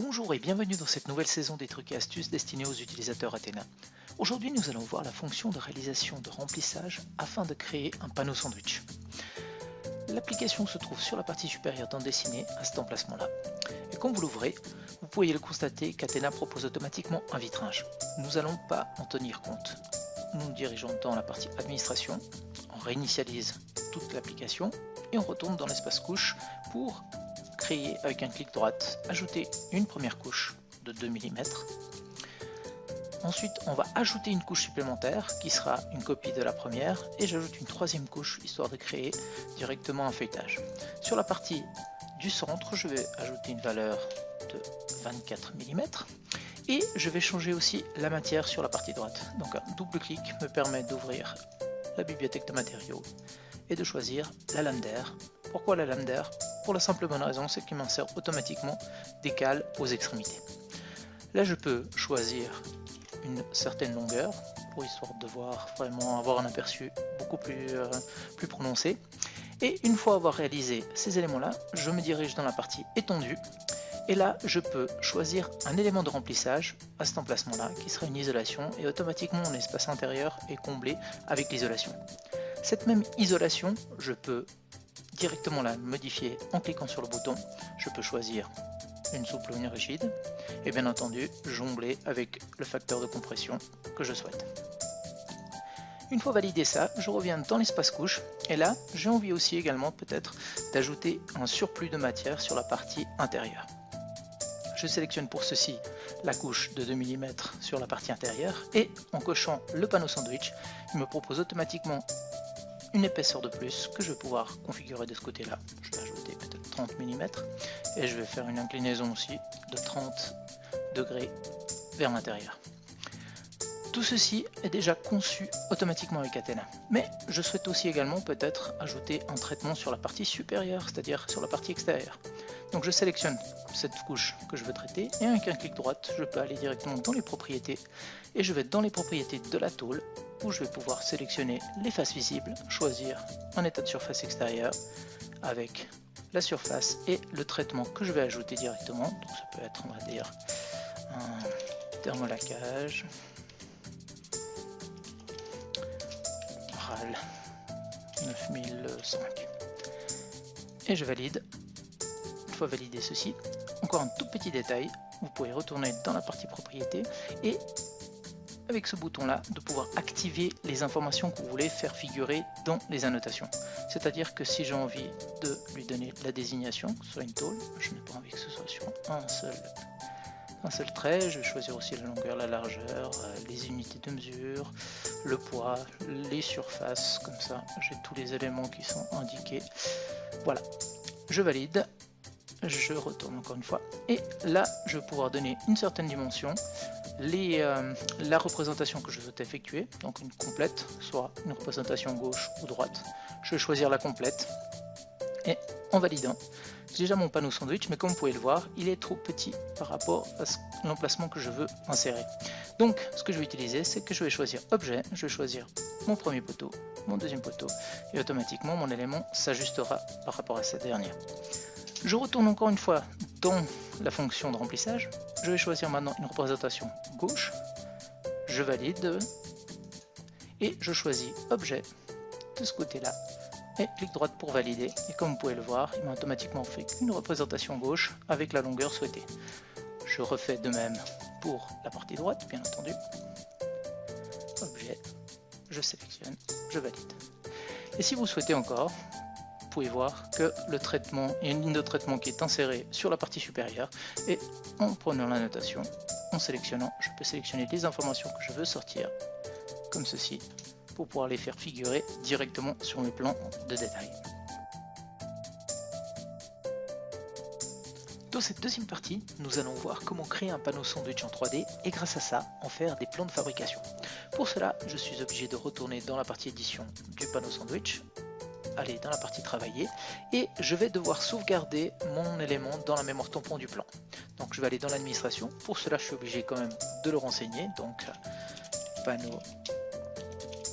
Bonjour et bienvenue dans cette nouvelle saison des trucs et astuces destinés aux utilisateurs Athena. Aujourd'hui nous allons voir la fonction de réalisation de remplissage afin de créer un panneau sandwich. L'application se trouve sur la partie supérieure dans Dessiner à cet emplacement-là. Et quand vous l'ouvrez, vous pouvez le constater qu'Athena propose automatiquement un vitrage. Nous n'allons pas en tenir compte. Nous nous dirigeons dans la partie administration, on réinitialise toute l'application et on retourne dans l'espace couche pour créer avec un clic droit, ajouter une première couche de 2 mm. Ensuite, on va ajouter une couche supplémentaire qui sera une copie de la première et j'ajoute une troisième couche histoire de créer directement un feuilletage. Sur la partie du centre, je vais ajouter une valeur de 24 mm et je vais changer aussi la matière sur la partie droite. Donc un double clic me permet d'ouvrir la bibliothèque de matériaux et de choisir la lame d'air. Pourquoi la lame d'air? Pour la simple bonne raison, c'est qu'il m'insère automatiquement des cales aux extrémités. Là, je peux choisir une certaine longueur pour histoire de vraiment avoir un aperçu beaucoup plus prononcé. Et une fois avoir réalisé ces éléments-là, je me dirige dans la partie étendue. Et là, je peux choisir un élément de remplissage à cet emplacement-là qui sera une isolation et automatiquement mon espace intérieur est comblé avec l'isolation. Cette même isolation, je peux directement la modifier en cliquant sur le bouton. Je peux choisir une souple ou une rigide et bien entendu jongler avec le facteur de compression que je souhaite. Une fois validé ça, je reviens dans l'espace couche et là j'ai envie aussi également peut-être d'ajouter un surplus de matière sur la partie intérieure. Je sélectionne pour ceci la couche de 2 mm sur la partie intérieure et en cochant le panneau sandwich, il me propose automatiquement une épaisseur de plus que je vais pouvoir configurer de ce côté là. Je vais ajouter peut-être 30 mm et je vais faire une inclinaison aussi de 30 degrés vers l'intérieur. Tout ceci est déjà conçu automatiquement avec Athena, mais je souhaite aussi également peut-être ajouter un traitement sur la partie supérieure, c'est-à-dire sur la partie extérieure. Donc je sélectionne cette couche que je veux traiter et avec un clic droit je peux aller directement dans les propriétés et je vais dans les propriétés de la tôle où je vais pouvoir sélectionner les faces visibles, choisir un état de surface extérieure avec la surface et le traitement que je vais ajouter directement. Donc ça peut être, on va dire, un thermolacage, RAL 9005 et je valide. Une fois validé ceci, encore un tout petit détail, vous pouvez retourner dans la partie propriété et avec ce bouton là de pouvoir activer les informations que vous voulez faire figurer dans les annotations. C'est-à-dire que si j'ai envie de lui donner la désignation, que ce soit une tôle, je n'ai pas envie que ce soit sur un seul trait, je vais choisir aussi la longueur, la largeur, les unités de mesure, le poids, les surfaces, comme ça j'ai tous les éléments qui sont indiqués. Voilà, je valide. Je retourne encore une fois et là je vais pouvoir donner une certaine dimension, la représentation que je souhaite effectuer, donc une complète, soit une représentation gauche ou droite. Je vais choisir la complète et en validant, j'ai déjà mon panneau sandwich, mais comme vous pouvez le voir, il est trop petit par rapport à l'emplacement que je veux insérer. Donc ce que je vais utiliser, c'est que je vais choisir objet, je vais choisir mon premier poteau, mon deuxième poteau et automatiquement mon élément s'ajustera par rapport à cette dernière. Je retourne encore une fois dans la fonction de remplissage, je vais choisir maintenant une représentation gauche, je valide et je choisis objet de ce côté là et clic droit pour valider et comme vous pouvez le voir, il m'a automatiquement fait une représentation gauche avec la longueur souhaitée. Je refais de même pour la partie droite bien entendu, objet, je sélectionne, je valide. Et si vous souhaitez encore, vous pouvez voir que le traitement, il y a une ligne de traitement qui est insérée sur la partie supérieure et en prenant la notation, en sélectionnant, je peux sélectionner les informations que je veux sortir comme ceci pour pouvoir les faire figurer directement sur mes plans de détail. Dans cette deuxième partie, nous allons voir comment créer un panneau sandwich en 3D et grâce à ça, en faire des plans de fabrication. Pour cela, je suis obligé de retourner dans la partie édition du panneau sandwich, aller dans la partie travailler et je vais devoir sauvegarder mon élément dans la mémoire tampon du plan. Donc je vais aller dans l'administration, pour cela je suis obligé quand même de le renseigner, donc panneau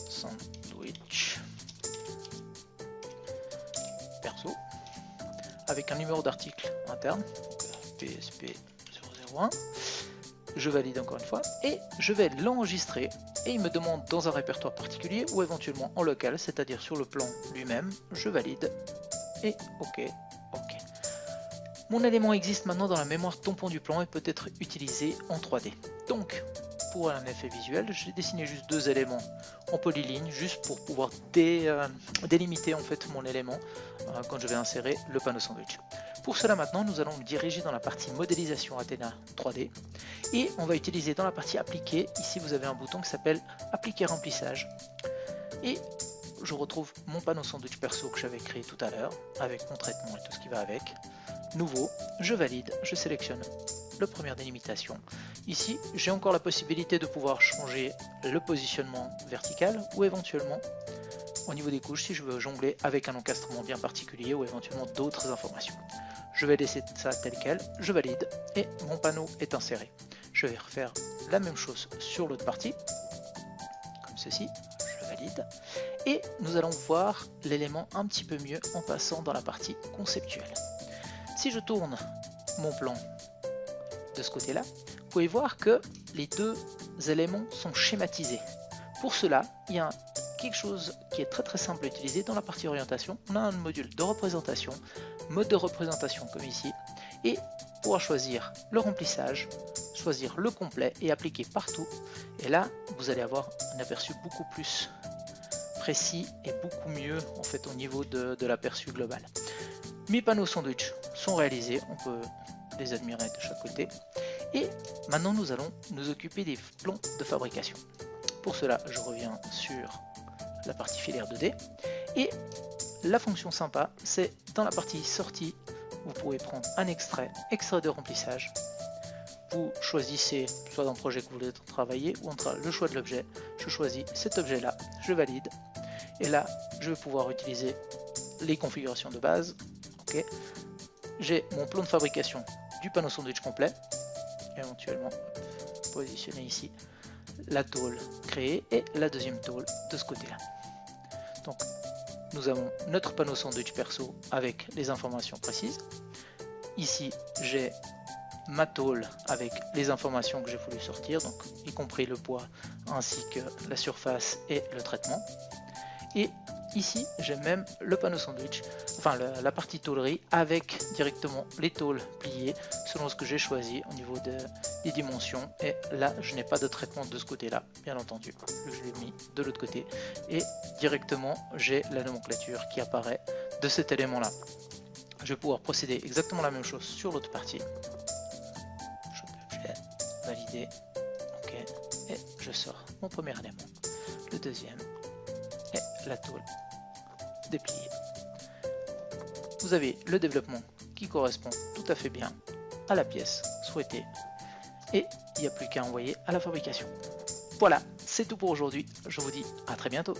sandwich perso avec un numéro d'article interne, donc PSP 1. Je valide encore une fois et je vais l'enregistrer et il me demande dans un répertoire particulier ou éventuellement en local, c'est-à-dire sur le plan lui-même. Je valide et OK. Mon élément existe maintenant dans la mémoire tampon du plan et peut être utilisé en 3D. Donc, pour un effet visuel, j'ai dessiné juste 2 éléments en polyligne, juste pour pouvoir délimiter en fait mon élément quand je vais insérer le panneau sandwich. Pour cela maintenant, nous allons nous diriger dans la partie modélisation Athena 3D et on va utiliser dans la partie appliquer, ici vous avez un bouton qui s'appelle appliquer remplissage et je retrouve mon panneau sandwich perso que j'avais créé tout à l'heure avec mon traitement et tout ce qui va avec. Nouveau, je valide, je sélectionne le première délimitation. Ici, j'ai encore la possibilité de pouvoir changer le positionnement vertical ou éventuellement au niveau des couches si je veux jongler avec un encastrement bien particulier ou éventuellement d'autres informations. Je vais laisser ça tel quel, je valide et mon panneau est inséré. Je vais refaire la même chose sur l'autre partie, comme ceci, je valide. Et nous allons voir l'élément un petit peu mieux en passant dans la partie conceptuelle. Si je tourne mon plan de ce côté-là, vous pouvez voir que les 2 éléments sont schématisés. Pour cela, il y a quelque chose qui est très simple à utiliser dans la partie orientation. On a un module de représentation, mode de représentation comme ici, et pouvoir choisir le remplissage, choisir le complet et appliquer partout. Et là, vous allez avoir un aperçu beaucoup plus précis et beaucoup mieux en fait au niveau de l'aperçu global. Mes panneaux sandwich sont réalisés, on peut les admirer de chaque côté. Et maintenant nous allons nous occuper des plans de fabrication. Pour cela, je reviens sur la partie filaire 2D. Et la fonction sympa, c'est dans la partie sortie, vous pouvez prendre un extrait de remplissage. Vous choisissez soit dans le projet que vous voulez travailler ou entre le choix de l'objet. Je choisis cet objet-là, je valide. Et là, je vais pouvoir utiliser les configurations de base. Ok. J'ai mon plan de fabrication du panneau sandwich complet, éventuellement positionner ici la tôle créée et la deuxième tôle de ce côté-là. Donc nous avons notre panneau sandwich perso avec les informations précises. Ici j'ai ma tôle avec les informations que j'ai voulu sortir, donc y compris le poids ainsi que la surface et le traitement. Et ici j'ai même le panneau sandwich, enfin la partie tôlerie avec directement les tôles pliées selon ce que j'ai choisi au niveau des dimensions. Et là je n'ai pas de traitement de ce côté là, bien entendu, je l'ai mis de l'autre côté et directement j'ai la nomenclature qui apparaît de cet élément là. Je vais pouvoir procéder exactement la même chose sur l'autre partie. Je vais valider, ok, et je sors mon premier élément, le deuxième et la tôle dépliée. Vous avez le développement qui correspond tout à fait bien à la pièce souhaitée et il n'y a plus qu'à envoyer à la fabrication. Voilà, c'est tout pour aujourd'hui, je vous dis à très bientôt.